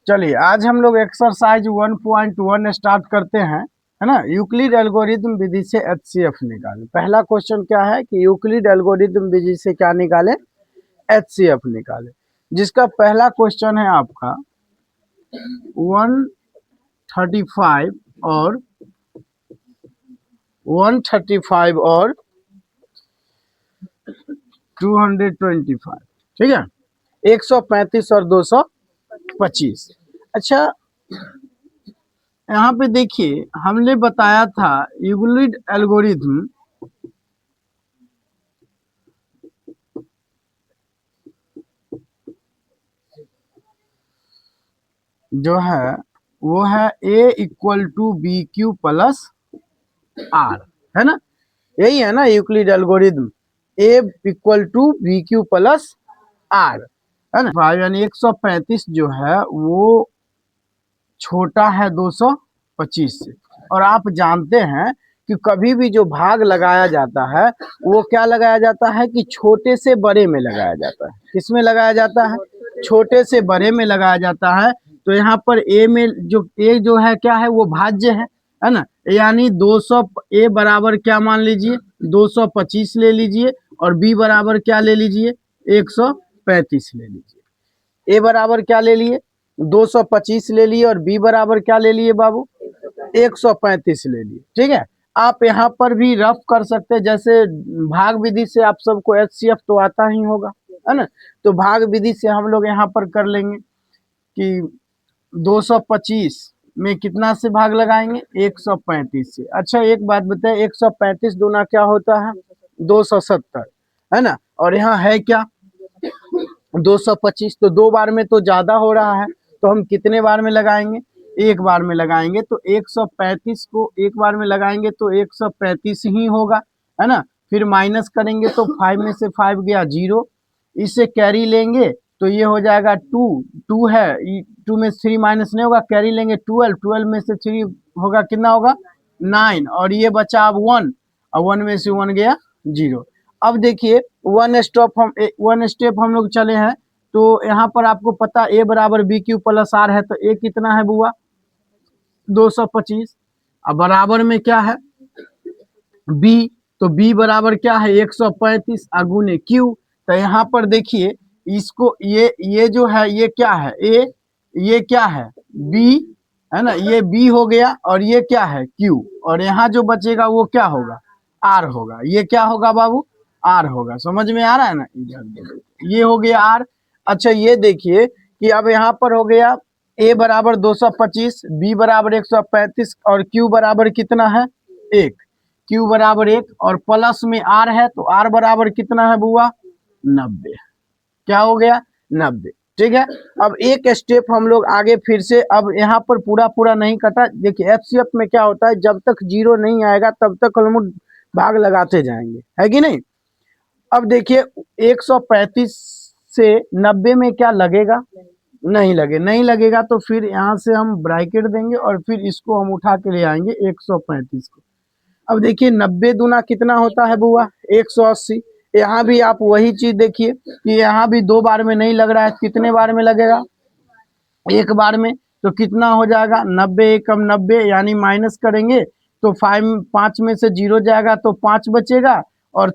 चलिए आज हम लोग एक्सरसाइज 1.1 स्टार्ट करते हैं, है ना। यूक्लिड एल्गोरिथम विधि से एचसीएफ निकालें। पहला क्वेश्चन क्या है कि यूक्लिड एल्गोरिथम विधि से क्या निकाले, एचसीएफ निकाले। जिसका पहला क्वेश्चन है आपका 135 और 225, ठीक है। 135 और 225। अच्छा, यहाँ पे देखिए हमने बताया था यूक्लिड एल्गोरिथम जो है वो है a equal to B Q plus R, है ना। यही है ना Euclid algorithm, a equal to B Q plus R, है ना। यानी 135 जो है वो छोटा है 225 से। और आप जानते हैं कि कभी भी जो भाग लगाया जाता है वो क्या लगाया जाता है कि छोटे से बड़े में लगाया जाता है। किस में लगाया जाता है? छोटे से बड़े में लगाया जाता है। तो यहाँ पर ए में जो ए जो है क्या है, वो भाज्य है ना। यानी 200 ए बराबर क्या मान लीजिए 225 ले लीजिए, और बी बराबर क्या ले लीजिए 135 ले लीजिए। ए बराबर क्या ले लिए 225 ले लिए, और बी बराबर क्या ले लिए बाबू 135 ले लिए, ठीक है। आप यहाँ पर भी रफ कर सकते हैं, जैसे भाग विधि से आप सबको एचसीएफ तो आता ही होगा, है ना। तो भाग विधि से हम लोग यहाँ पर कर लेंगे कि 225 में कितना से भाग लगाएंगे 135 से। अच्छा एक बात बताए, 135 दूना क्या होता है 270, है ना। और यहाँ है क्या 225, तो दो बार में तो ज्यादा हो रहा है, तो हम कितने बार में लगाएंगे एक बार में लगाएंगे। तो 135 को एक बार में लगाएंगे तो 135 ही होगा, है ना। फिर माइनस करेंगे तो 5 में से 5 गया 0, इससे कैरी लेंगे तो ये हो जाएगा 2 है, 2 में 3 माइनस नहीं होगा, कैरी लेंगे 12 में से 3 होगा कितना होगा 9, और ये बचा अब 1, और 1 में से 1 गया 0। अब देखिए वन स्टेप हम लोग चले हैं, तो यहाँ पर आपको पता ए बराबर बी क्यू प्लस आर है, तो ए कितना है बुआ 225, अब बराबर में क्या है बी, तो बी बराबर क्या है 135 अगुने क्यू। तो यहाँ पर देखिए इसको ये जो है ये क्या है ए, ये क्या है बी, है ना, ये बी हो गया, और ये क्या है क्यू, और यहाँ जो बचेगा वो क्या होगा आर होगा। ये क्या होगा बाबू आर होगा। समझ में आ रहा है ना, ये हो गया आर। अच्छा ये देखिए कि अब यहाँ पर हो गया ए बराबर 225, बी बराबर 135, और क्यू बराबर कितना है 1, क्यू बराबर 1, और प्लस में आर है, तो आर बराबर कितना है बुआ 90। क्या हो गया 90, ठीक है। अब एक स्टेप हम लोग आगे फिर से, अब यहाँ पर पूरा पूरा नहीं कटा। देखिए एचसीएफ में क्या होता है, जब तक 0 नहीं आएगा तब तक हम लोग भाग लगाते जाएंगे, है कि नहीं। अब देखिए 135 से 90 में क्या लगेगा, नहीं लगेगा, तो फिर यहाँ से हम ब्रैकेट देंगे और फिर इसको हम उठा के ले आएंगे 135 को। अब देखिए 90 दूना कितना होता है बुआ 180। यहाँ भी आप वही चीज देखिए कि यहाँ भी दो बार में नहीं लग रहा है, कितने बार में लगेगा एक बार में। तो कितना हो जाएगा 90 एकम 90, यानी माइनस करेंगे तो 5 में से 0 जाएगा तो 5 बचेगा, और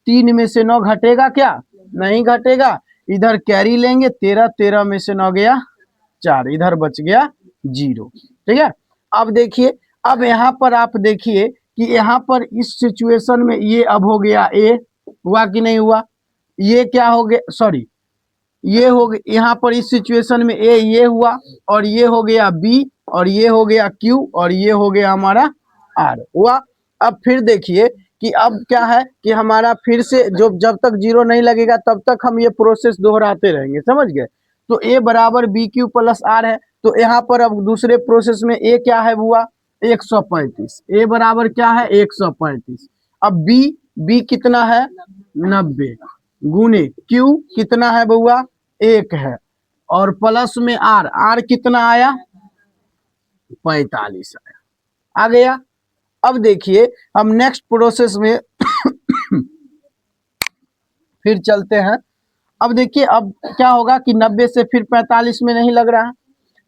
3 में से 9 घटेगा क्या नहीं घटेगा। इधर कैरी लेंगे 13 में से 9 गया 4, इधर बच गया 0, ठीक है। अब देखिए अब यहाँ पर आप देखिए कि यहाँ पर इस सिचुएशन में ये अब हो गया ए, हुआ कि नहीं हुआ, ये क्या हो गया सॉरी ये हो गया यहाँ पर इस सिचुएशन में ए ये हुआ, और ये हो गया बी, और ये हो गया क्यू, और ये हो गया हमारा आर हुआ। अब फिर देखिए कि अब क्या है कि हमारा फिर से जो जब तक 0 नहीं लगेगा तब तक हम ये प्रोसेस दोहराते रहेंगे, समझ गए। तो ए बराबर बी क्यू प्लस आर है, तो यहाँ पर अब दूसरे प्रोसेस में ए क्या है बुआ 135, ए बराबर क्या है 135। अब बी कितना है 90 गुने क्यू कितना है बुआ 1 है, और प्लस में आर, आर कितना आया 45 आया, आ गया। अब देखिए हम नेक्स्ट प्रोसेस में फिर चलते हैं। अब देखिए अब क्या होगा कि 90 से फिर 45 में नहीं लग रहा है,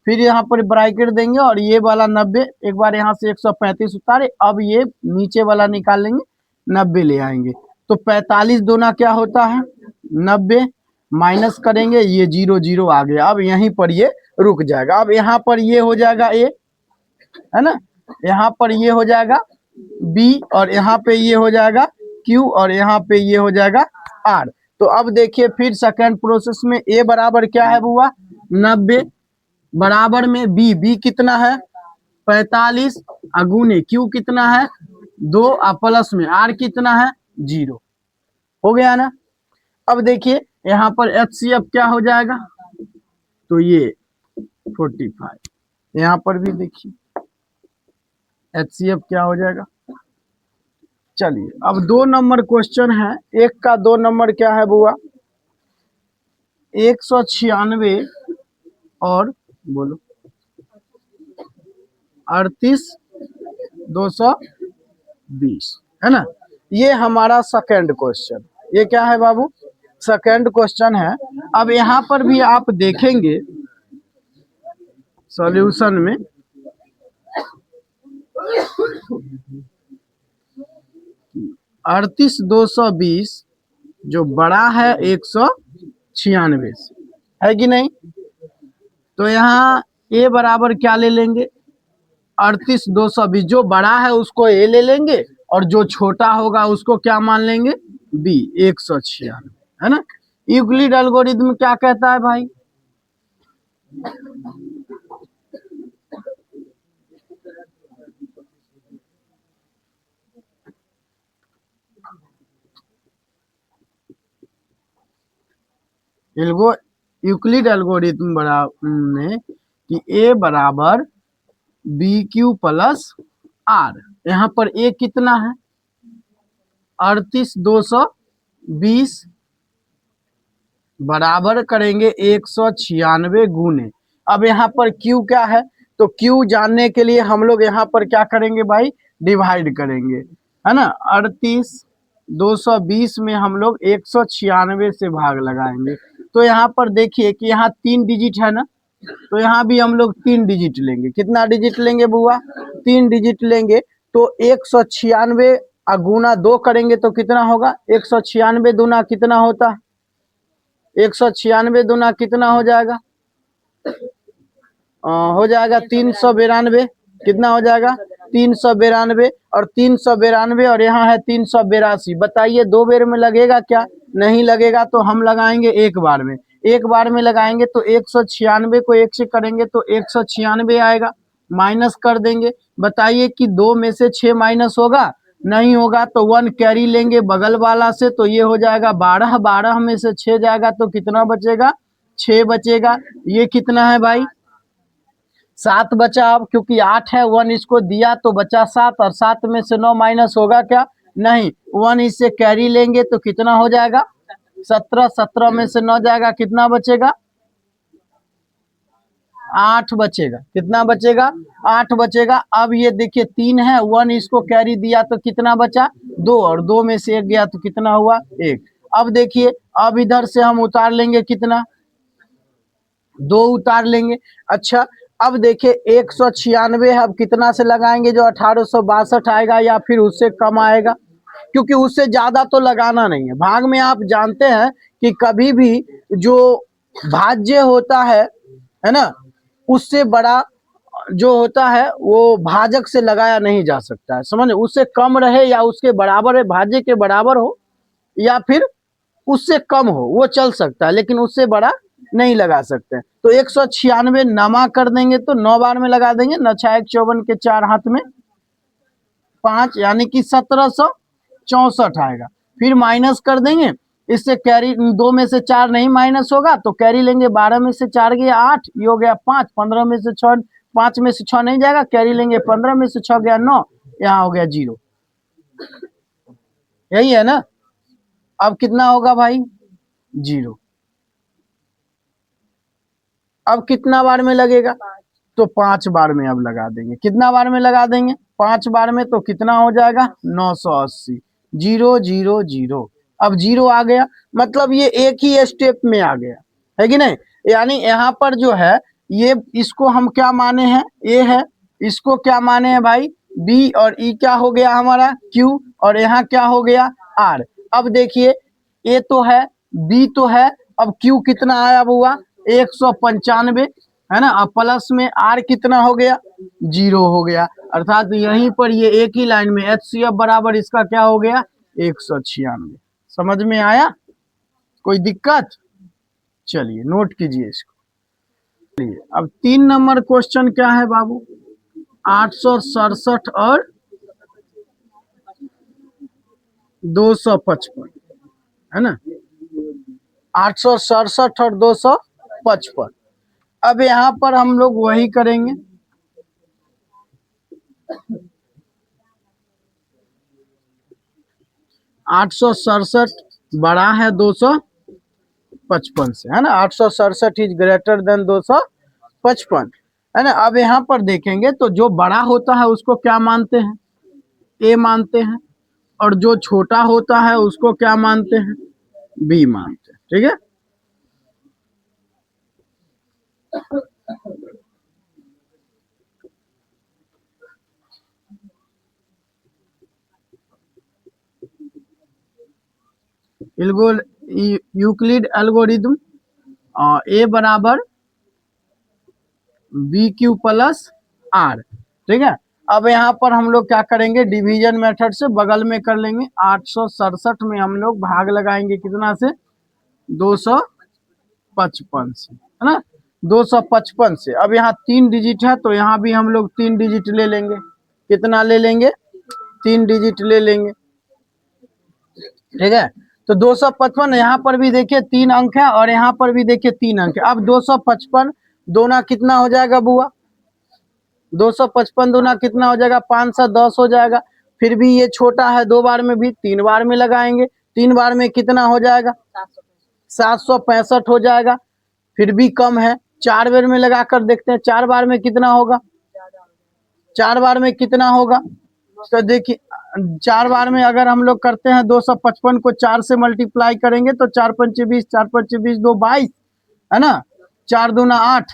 फिर यहाँ पर ब्रैकेट देंगे और ये वाला 90, एक बार यहाँ से 135 उतारे, अब ये नीचे वाला निकाल लेंगे, 90 ले आएंगे। तो 45 दूना क्या होता है 90, माइनस करेंगे, ये 0 0 आ गया। अब यहीं पर ये रुक जाएगा। अब यहाँ पर ये हो जाएगा ए, है ना, यहाँ पर ये हो जाएगा बी, और यहाँ पे ये हो जाएगा क्यू, और यहाँ पे ये हो जाएगा आर। तो अब देखिए फिर सेकंड प्रोसेस में ए बराबर क्या है बुआ 90, बराबर में बी कितना है 45, अगुने क्यू कितना है 2, प्लस में आर कितना है 0। हो गया ना। अब देखिए यहाँ पर HCF क्या हो जाएगा, तो ये 45, यहाँ पर भी देखिए HCF क्या हो जाएगा। चलिए अब 2 नंबर क्वेश्चन है, एक का 2 नंबर क्या है बुआ 196 और बोलो 38,220, है ना। ये हमारा सेकंड क्वेश्चन, ये क्या है बाबू सेकंड क्वेश्चन है। अब यहाँ पर भी आप देखेंगे सॉल्यूशन में 38,220 जो बड़ा है 196 से, है कि नहीं। तो यहाँ ए बराबर क्या ले लेंगे 38,220, जो बड़ा है उसको ए ले लेंगे और जो छोटा होगा उसको क्या मान लेंगे बी 196, है ना। यूक्लिड एल्गोरिथम क्या कहता है भाई, यूक्लिड एल्गोरिथम में कि ए बराबर बी क्यू प्लस आर, यहाँ पर ए कितना है 38,220 बराबर करेंगे 196 गुने। अब यहाँ पर क्यू क्या है, तो क्यू जानने के लिए हम लोग यहाँ पर क्या करेंगे भाई डिवाइड करेंगे, है ना। 38,220 में हम लोग 196 से भाग लगाएंगे। तो यहाँ पर देखिए कि यहाँ 3 डिजिट है ना, तो यहाँ भी हम लोग 3 डिजिट लेंगे। कितना डिजिट लेंगे बुआ 3 डिजिट लेंगे। तो 196 गुना 2 करेंगे तो कितना होगा 196 दूना कितना होता है 196 दूना कितना हो जाएगा हो जाएगा 392, कितना हो जाएगा 392, और 392 और यहाँ है 382। बताइए 2 बेर में लगेगा क्या, नहीं लगेगा। तो हम लगाएंगे एक बार में, एक बार में लगाएंगे तो 196 को 1 से करेंगे तो 196 आएगा, माइनस कर देंगे। बताइए कि 2 में से 6 माइनस होगा, नहीं होगा। तो 1 कैरी लेंगे बगल वाला से, तो ये हो जाएगा 12, 12 में से 6 जाएगा तो कितना बचेगा 6 बचेगा। ये कितना है भाई 7 बचा। अब क्योंकि 8 है 1 इसको दिया तो बचा 7, और 7 में से 9 माइनस होगा क्या, नहीं। 1 इससे कैरी लेंगे तो कितना हो जाएगा 17, 17 में से 9 जाएगा कितना बचेगा 8 बचेगा। कितना बचेगा 8 बचेगा। अब ये देखिए 3 है 1 इसको कैरी दिया तो कितना बचा 2, और 2 में से 1 गया तो कितना हुआ 1। अब देखिए अब इधर से हम उतार लेंगे कितना 2 उतार लेंगे। अच्छा अब देखिए 196 है, अब कितना से लगाएंगे जो 1862 आएगा या फिर उससे कम आएगा, क्योंकि उससे ज्यादा तो लगाना नहीं है। भाग में आप जानते हैं कि कभी भी जो भाज्य होता है ना, उससे बड़ा जो होता है वो भाजक से लगाया नहीं जा सकता है, समझ। उससे कम रहे या उसके बराबर है, भाज्य के बराबर हो या फिर उससे कम हो वो चल सकता है, लेकिन उससे बड़ा नहीं लगा सकते। तो 196 नमा कर देंगे तो 9 बार में लगा देंगे, 9 6 54 के 4 हाथ में 5, यानी कि 1764 आएगा। फिर माइनस कर देंगे, इससे कैरी 2 में से 4 नहीं माइनस होगा तो कैरी लेंगे, 12 में से 4 गया 8, ये हो गया 5, 15 में से 6, 5 में से 6 नहीं जाएगा, कैरी लेंगे 15 में से 6 गया 9, यहाँ हो गया 0। यही है ना। अब कितना होगा भाई 0। अब कितना बार में लगेगा, तो 5 बार में अब लगा देंगे। कितना बार में लगा देंगे 5 बार में, तो कितना हो जाएगा 980, 0 0 0। अब 0 आ गया, मतलब ये एक ही स्टेप में आ गया, है कि नहीं। यानी यहाँ पर जो है ये इसको हम क्या माने हैं, ए है, इसको क्या माने हैं भाई, बी, और ई क्या हो गया हमारा, क्यू, और यहाँ क्या हो गया, आर। अब देखिए ए तो है, बी तो है, अब क्यू कितना आया बुआ, 195, है ना। अब प्लस में आर कितना हो गया, 0 हो गया, अर्थात यहीं पर ये एक ही लाइन में HCF बराबर इसका क्या हो गया, 196। समझ में आया, कोई दिक्कत? चलिए नोट कीजिए इसको। चलिए अब 3 नंबर क्वेश्चन क्या है बाबू, 867 और 255, है ना, 867 और 255। अब यहाँ पर हम लोग वही करेंगे, 867 बड़ा है 255 से, है ना, 867 इज ग्रेटर देन 255, है ना। अब यहाँ पर देखेंगे तो जो बड़ा होता है उसको क्या मानते हैं, ए मानते हैं, और जो छोटा होता है उसको क्या मानते हैं, बी मानते हैं, ठीक है। यूक्लिड एल्गोरिदम ए बराबर बी क्यू प्लस आर, ठीक है। अब यहाँ पर हम लोग क्या करेंगे, डिवीजन मेथड से बगल में कर लेंगे, 867 में हम लोग भाग लगाएंगे कितना से, 255 से, है ना, 255 से। अब यहाँ 3 डिजिट है तो यहाँ भी हम लोग 3 डिजिट ले लेंगे, कितना ले लेंगे, 3 डिजिट ले लेंगे, ठीक है। तो 255 यहाँ पर भी देखिए 3 अंक है, और यहाँ पर भी देखिए 3 अंक है। अब 255 दोना कितना हो जाएगा बुआ, 255 दूना कितना हो जाएगा, 510 हो जाएगा। फिर भी ये छोटा है, 2 बार में भी, 3 बार में लगाएंगे, 3 बार में कितना हो जाएगा, 765 हो जाएगा। फिर भी कम है, 4 बार में लगा कर देखते हैं, 4 बार में कितना होगा, 4 बार में कितना होगा, तो देखिए 4 बार में अगर हम लोग करते हैं 255 को 4 से मल्टीप्लाई करेंगे तो 4 पंचे 20, 4 पंचे 20, 2 22, है ना, 4 दूना 8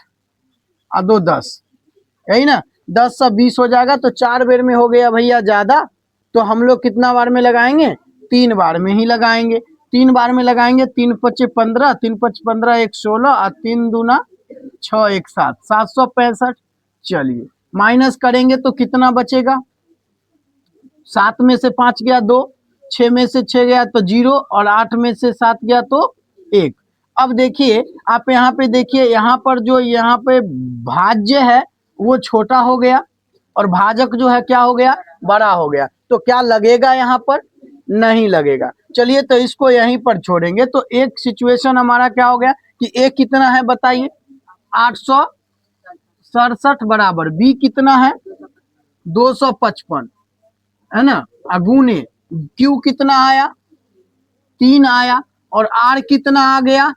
और 2 10, यही ना, 10 से 20 हो जाएगा। तो 4 बार में हो गया भैया ज्यादा, तो हम लोग कितना बार में लगाएंगे, 3 बार में ही लगाएंगे, 3 बार में लगाएंगे, 3 पच्चे 15, 3 पच्चे 15, 1 16 और 3 दूना 6, 1 7, 765। चलिए माइनस करेंगे तो कितना बचेगा, 7 में से 5 गया 2, 6 में से 6 गया तो 0, और 8 में से 7 गया तो 1। अब देखिए आप यहाँ पे देखिए, यहाँ पर जो यहाँ पे भाज्य है वो छोटा हो गया, और भाजक जो है क्या हो गया, बड़ा हो गया। तो क्या लगेगा यहाँ पर, नहीं लगेगा। चलिए तो इसको यहीं पर छोड़ेंगे। तो एक सिचुएशन हमारा क्या हो गया कि ए कितना है बताइए, 867 बराबर बी कितना है, 255, है ना, अगुने क्यू कितना आया, 3 आया, और आर कितना आ गया,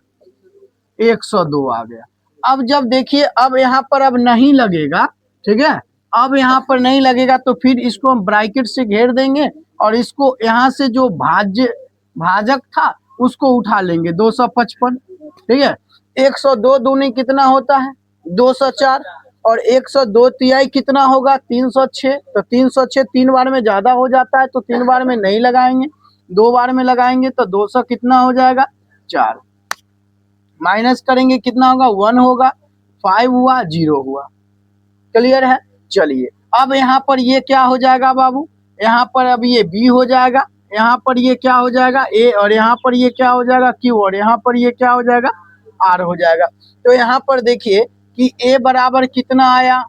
102 आ गया। अब जब देखिए अब यहाँ पर अब नहीं लगेगा, ठीक है, अब यहाँ पर नहीं लगेगा तो फिर इसको हम ब्रैकेट से घेर देंगे, और इसको यहाँ से जो भाजक था उसको उठा लेंगे 255, ठीक है। 102 दूनी कितना होता है, 204, और 102 तिहाई कितना होगा, 306। तो 306 3 बार में ज्यादा हो जाता है तो 3 बार में नहीं लगाएंगे, 2 बार में लगाएंगे तो 200 कितना हो जाएगा, 4। माइनस करेंगे कितना होगा, 1 होगा, 5 हुआ, 0 हुआ। क्लियर है। चलिए अब यहाँ पर ये क्या हो जाएगा बाबू, यहाँ पर अब ये बी हो जाएगा, यहाँ पर ये क्या हो जाएगा ए, और यहाँ पर ये क्या हो जाएगा क्यू, और यहाँ पर ये क्या हो जाएगा आर हो जाएगा। तो यहाँ पर देखिए कि ए बराबर कितना आया,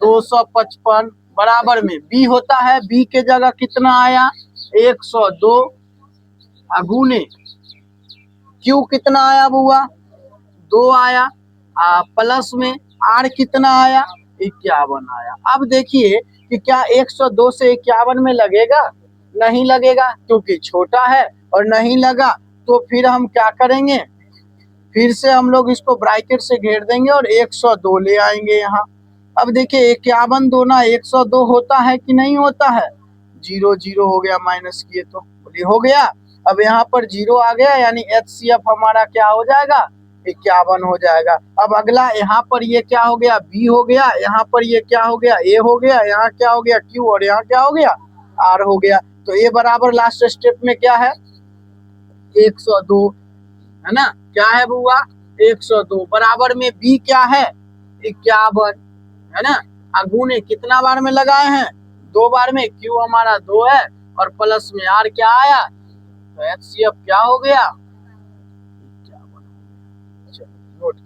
255, बराबर में बी होता है, बी के जगह कितना आया, 102, अगुने क्यू कितना आया बुआ, 2 आया, प्लस में आर कितना आया, 51 आया। अब देखिए कि क्या 102 से 51 में लगेगा, नहीं लगेगा क्योंकि छोटा है, और नहीं लगा तो फिर हम क्या करेंगे, फिर से हम लोग इसको ब्रैकेट से घेर देंगे और 102 ले आएंगे यहाँ। अब देखिए 51 दूना 102 होता है कि नहीं होता है, 0 0 हो गया, माइनस किए तो बोलिए हो गया। अब यहाँ पर 0 आ गया, यानी HCF हमारा क्या हो जाएगा, 51 हो जाएगा। अब अगला यहाँ पर ये क्या हो गया, बी हो गया, यहाँ पर ये क्या हो गया, ए हो गया, यहाँ क्या हो गया, क्यू, और यहाँ क्या हो गया, आर हो गया। तो ए बराबर लास्ट स्टेप में क्या है, 102, है ना, क्या है बुआ, 102। बराबर में बी क्या है, 51, है ना। गुणे कितना बार में लगाए हैं, 2 बार में, क्यू हमारा 2 है, और प्लस में आर क्या आया, तो एचसीएफ क्या हो गया, 51। चलो नोट